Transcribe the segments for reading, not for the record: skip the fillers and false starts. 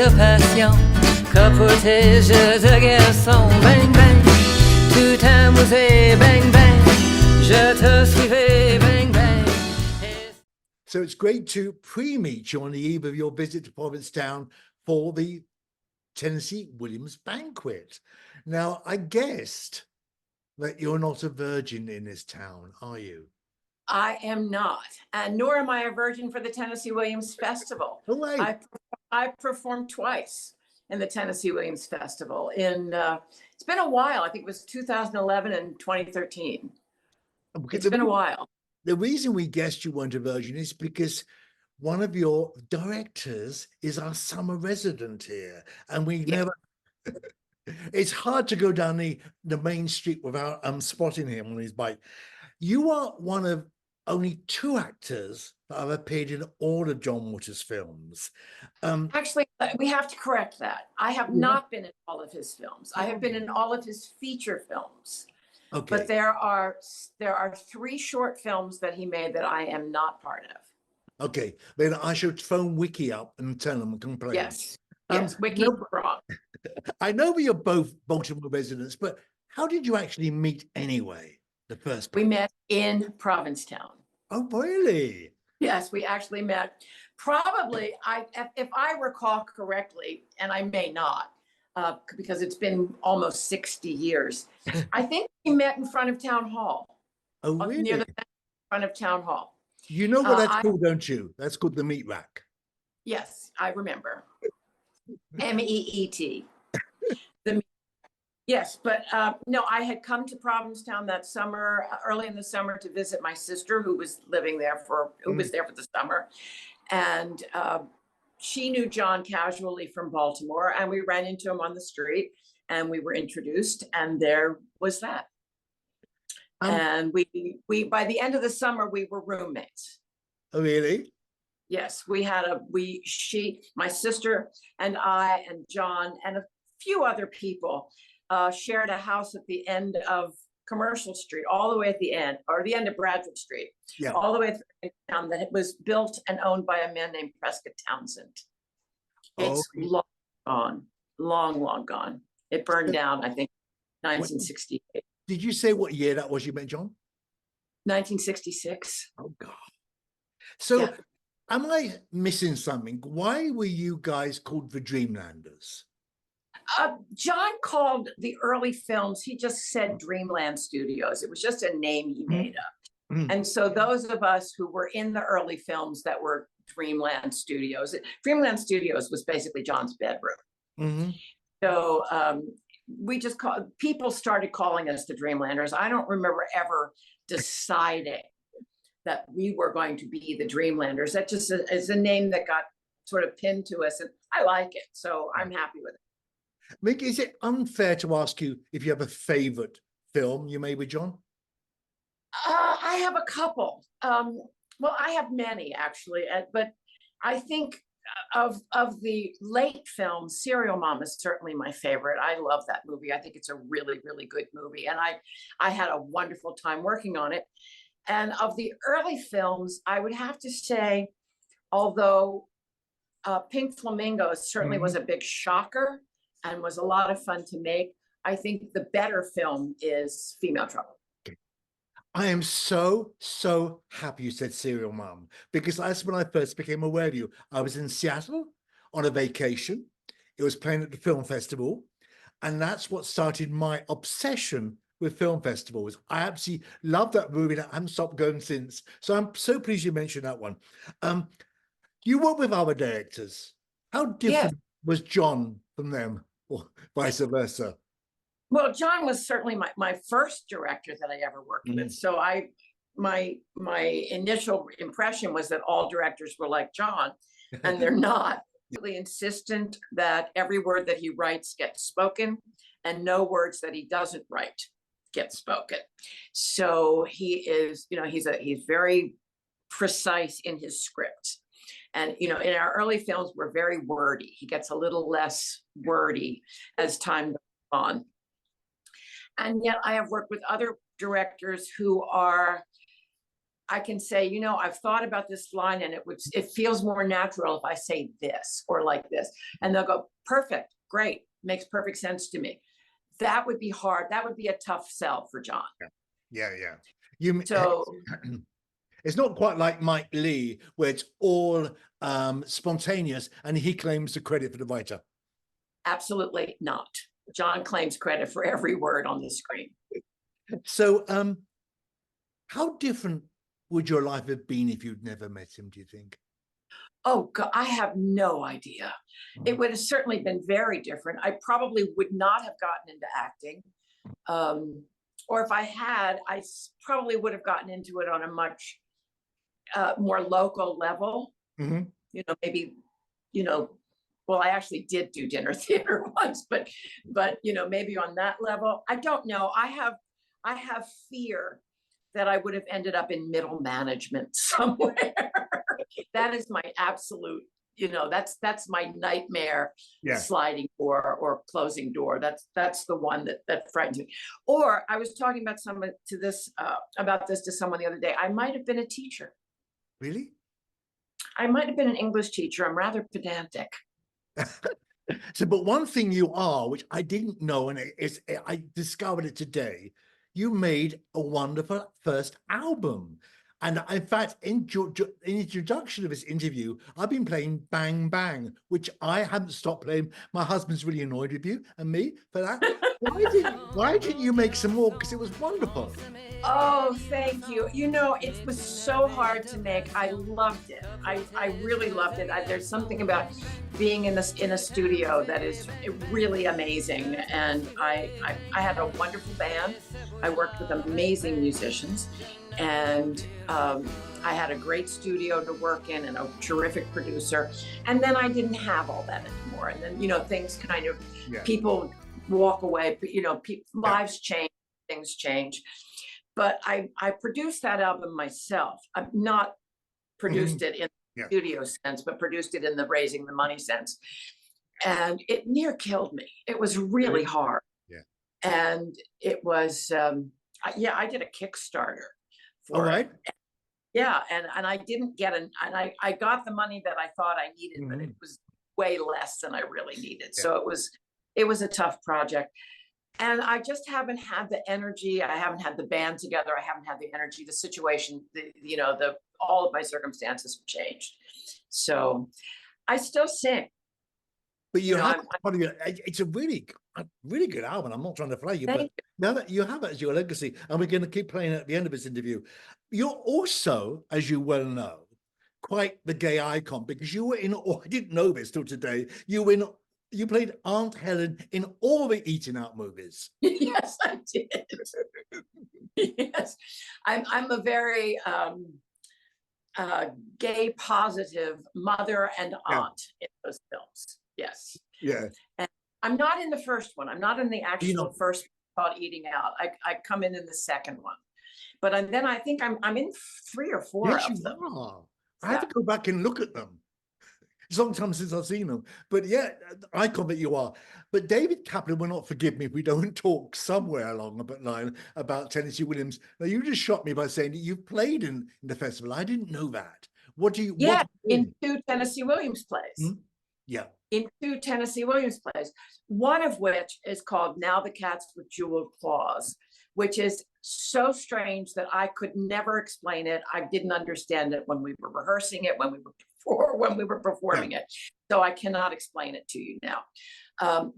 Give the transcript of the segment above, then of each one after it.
de passion que protège de garçon. Bang bang, tout amusé, bang bang, je te suivais, bang bang. So it's great to pre-meet you on the eve of your visit to Provincetown for the Tennesse Williams Banquet. Now, I guessed that you're not a virgin in this town, are you? I am not, and nor am I a virgin for the Tennesse Williams Festival. No way. I performed twice in the Tennesse Williams Festival. It's been a while. I think it was 2011 and 2013. It's been a while. The reason we guessed you weren't a virgin is because one of your directors is our summer resident here, and we never. It's hard to go down the main street without spotting him on his bike. You are one of only 2 actors that have appeared in all of John Waters' films. Actually, we have to correct that. I have not been in all of his films. I have been in all of his feature films. Okay. But there are 3 short films that he made that I am not part of. Okay, then I should phone Wiki up and tell them and complain. Yes, Wiki wrong. I know we are both Baltimore residents, but how did you actually meet anyway? The first we met in Provincetown. Oh, really? Yes, we actually met. Probably, if I recall correctly, and I may not, because it's been almost 60 years. I think we met in front of Town Hall. Oh, really? Near the front of Town Hall. You know what that's called, don't you? That's called the meat rack. Yes, I remember. MEET. Yes, but no, I had come to Provincetown that summer, early in the summer, to visit my sister who was living there who was there for the summer. And she knew John casually from Baltimore, and we ran into him on the street and we were introduced, and there was that. And we by the end of the summer, we were roommates. Oh, really? Yes, my sister and I and John and a few other people shared a house at the end of Commercial Street, all the way at the end, or the end of Bradford Street, all the way through town, that it was built and owned by a man named Prescott Townsend. It's long gone, long gone. It burned down, I think, 1968. Did you say what year that was you met John? 1966. Oh, God. So am I missing something? Why were you guys called the Dreamlanders? John called the early films, he just said Dreamland Studios. It was just a name he made up. And so those of us who were in the early films that were Dreamland Studios was basically John's bedroom. So we just people started calling us the Dreamlanders. I don't remember ever deciding that we were going to be the Dreamlanders. That just is a name that got sort of pinned to us, and I like it, so I'm happy with it. Mink, is it unfair to ask you if you have a favorite film you made with John? I have a couple. Well, I have many actually, but I think of the late films, Serial Mom is certainly my favorite. I love that movie. I think it's a really, really good movie, and I had a wonderful time working on it. And of the early films, I would have to say, although Pink Flamingo certainly was a big shocker and was a lot of fun to make, I think the better film is Female Trouble. I am so happy you said Serial Mom, because that's when I first became aware of you. I was in Seattle on a vacation. It was playing at the film festival, and that's what started my obsession with film festivals. I absolutely love that movie, and I haven't stopped going since. So I'm so pleased you mentioned that one. You work with other directors. How different was John from them, or vice versa? Well, John was certainly my first director that I ever worked with. So my initial impression was that all directors were like John, and they're not. Really insistent that every word that he writes gets spoken, and no words that he doesn't write get spoken. So he is, he's very precise in his script. And, in our early films, we're very wordy. He gets a little less wordy as time goes on. And yet I have worked with other directors who are, I can say, you know, I've thought about this line and it feels more natural if I say this or like this. And they'll go, perfect, great, makes perfect sense to me. That would be hard. That would be a tough sell for John. Yeah. You So it's not quite like Mike Lee, where it's all spontaneous and he claims the credit for the writer. absolutely not. John claims credit for every word on the screen. So how different would your life have been if you'd never met him, do you think? Oh, God, I have no idea. It would have certainly been very different. I probably would not have gotten into acting. Or if I had, probably would have gotten into it on a much more local level. Mm-hmm. You know, maybe, you know, well, I actually did do dinner theater once, but you know, maybe on that level. I don't know. I have fear that I would have ended up in middle management somewhere. That is my absolute, you know, that's my nightmare. Yeah. Sliding door or closing door. That's the one that frightens me. Or I was talking about about this to someone the other day. I might have been a teacher. Really? I might have been an English teacher. I'm rather pedantic. So, but one thing you are, which I didn't know, and I discovered it today, you made a wonderful first album. And in fact, in the introduction of this interview, I've been playing Bang Bang, which I haven't stopped playing. My husband's really annoyed with you and me for that. Why didn't you make some more? Because it was wonderful. Oh, thank you. You know, it was so hard to make. I loved it. I really loved it. There's something about being in a studio that is really amazing. And I had a wonderful band. I worked with amazing musicians, and I had a great studio to work in and a terrific producer. And then I didn't have all that anymore. And then, you know, things kind of, people walk away, you know, lives change, things change. But I produced that album myself. I've not produced it in the studio sense, but produced it in the raising the money sense. And it near killed me. It was really hard. Yeah. And it was, I did a Kickstarter for it. Yeah, and I didn't get and I got the money that I thought I needed, but it was way less than I really needed. So it was a tough project. And I just haven't had the energy. I haven't had the band together. I haven't had the energy. The situation, all of my circumstances have changed. So I still sing. But it's a really good album. I'm not trying to play you, but now that you have it as your legacy, and we're going to keep playing it at the end of this interview. You're also, as you well know, quite the gay icon, because you were I didn't know this till today. You played Aunt Helen in all the Eating Out movies. Yes, I did. Yes, I'm a very gay positive mother and aunt in those films. Yes. Yeah. And I'm not in the first one. I'm not in the actual first one called Eating Out. I come in the second one, but then I think I'm in 3 or 4 of them. I have to go back and look at them. It's a long time since I've seen them, but yeah, icon that you are. But David Kaplan will not forgive me if we don't talk somewhere along the line about Tennesse Williams. Now, you just shocked me by saying that you've played in the festival. I didn't know that. What do you? Yeah, in 2 Tennesse Williams plays. Hmm? Yeah. In 2 Tennesse Williams plays, one of which is called Now the Cats with Jeweled Claws, which is so strange that I could never explain it. I didn't understand it when we were rehearsing it, when we were performing it. So I cannot explain it to you now.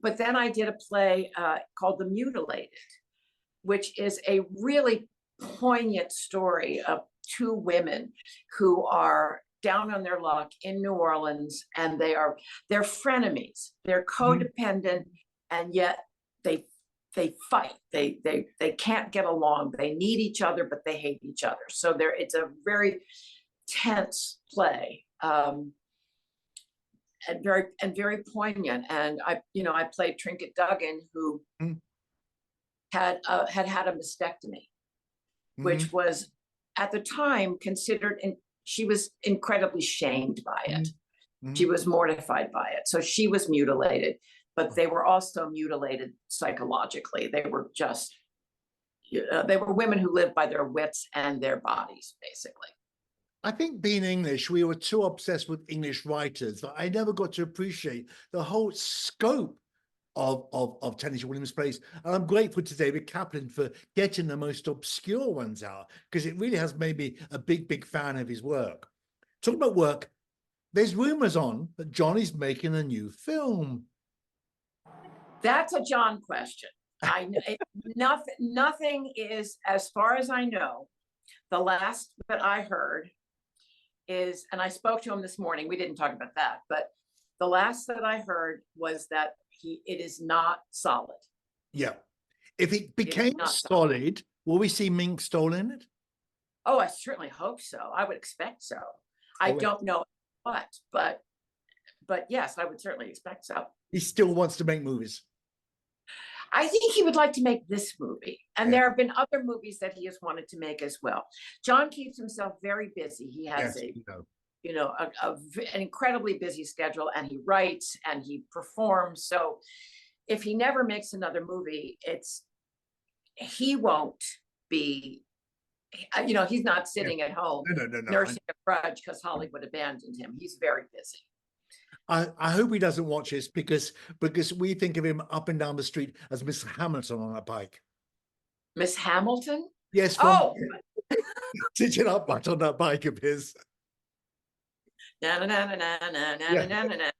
But then I did a play called The Mutilated, which is a really poignant story of 2 women who are down on their luck in New Orleans, and they're frenemies. They're codependent, and yet they fight. They can't get along. They need each other, but they hate each other. So it's a very tense play, and very poignant. And I played Trinket Duggan, who had had a mastectomy, which was at the time considered, and she was incredibly shamed by it. She was mortified by it. So she was mutilated, but they were also mutilated psychologically. They were just, they were women who lived by their wits and their bodies, basically. I think being English, we were too obsessed with English writers that I never got to appreciate the whole scope of Tennesse Williams plays. And I'm grateful to David Kaplan for getting the most obscure ones out, because it really has made me a big fan of his work. Talking about work, there's rumors on that John is making a new film. That's a John question. I know nothing is, as far as I know, the last that I heard is, and I spoke to him this morning, we didn't talk about that, but the last that I heard was that it is not solid. Yeah. If it became solid, will we see Mink Stole in it? Oh, I certainly hope so. I would expect so. I don't know what, but yes, I would certainly expect so. He still wants to make movies. I think he would like to make this movie. And there have been other movies that he has wanted to make as well. John keeps himself very busy. He has an incredibly busy schedule, and he writes and he performs. So if he never makes another movie, he won't be, he's not sitting at home nursing a grudge because Hollywood abandoned him. He's very busy. I hope he doesn't watch this, because we think of him up and down the street as Miss Hamilton on a bike. Miss Hamilton? Yes. Oh, sitting up on that bike of his. Na na na na na na na na na.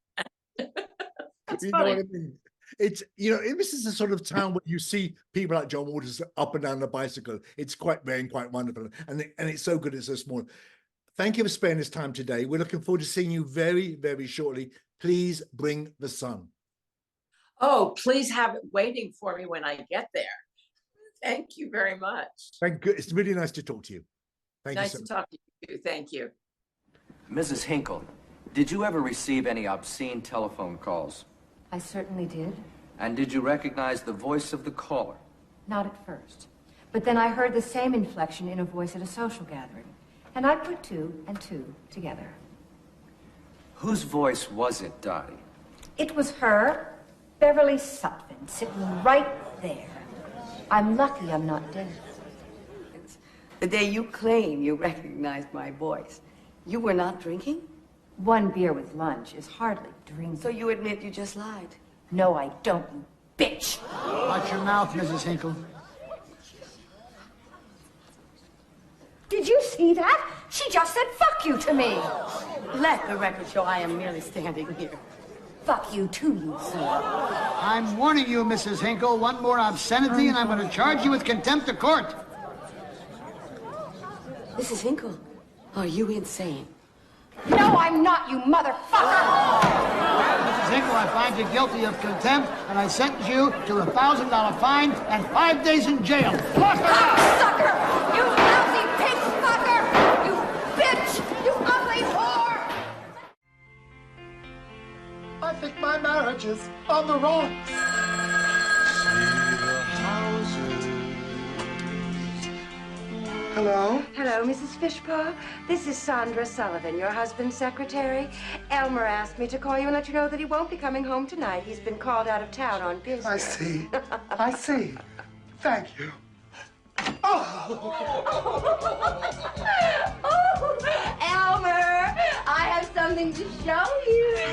That's You funny. know what I mean? It's, this is the sort of town where you see people like John Waters up and down the bicycle. It's quite rare and quite wonderful, and it's so good. It's so small. Thank you for spending this time today. We're looking forward to seeing you very, very shortly. Please bring the sun. Oh, please have it waiting for me when I get there. Thank you very much. Thank you. It's really nice to talk to you. Thank you Nice so to much. talk to you. Thank you. Mrs. Hinkle, did you ever receive any obscene telephone calls? I certainly did. And did you recognize the voice of the caller? Not at first. But then I heard the same inflection in a voice at a social gathering. And I put two and two together. Whose voice was it, Dottie? It was her, Beverly Sutphin, sitting right there. I'm lucky I'm not dead. The day you claim you recognized my voice, you were not drinking? One beer with lunch is hardly drinking. So you admit you just lied? No, I don't, you bitch. Watch your mouth, Mrs. Hinkle. Did you see that? She just said fuck you to me. Let the record show I am merely standing here. Fuck you too, you fool. I'm warning you, Mrs. Hinkle. One more obscenity and I'm going to charge you with contempt of court. Mrs. Hinkle, are you insane? No, I'm not, you motherfucker. Mrs. Hinkle, I find you guilty of contempt and I sentence you to a $1,000 fine and 5 days in jail. Sucker! You lousy pig fucker! You bitch! You ugly whore! I think my marriage is on the rocks. Hello? Hello, Mrs. Fishpaw. This is Sandra Sullivan, your husband's secretary. Elmer asked me to call you and let you know that he won't be coming home tonight. He's been called out of town on business. I see. I see. Thank you. Oh! Oh, Elmer, I have something to show you.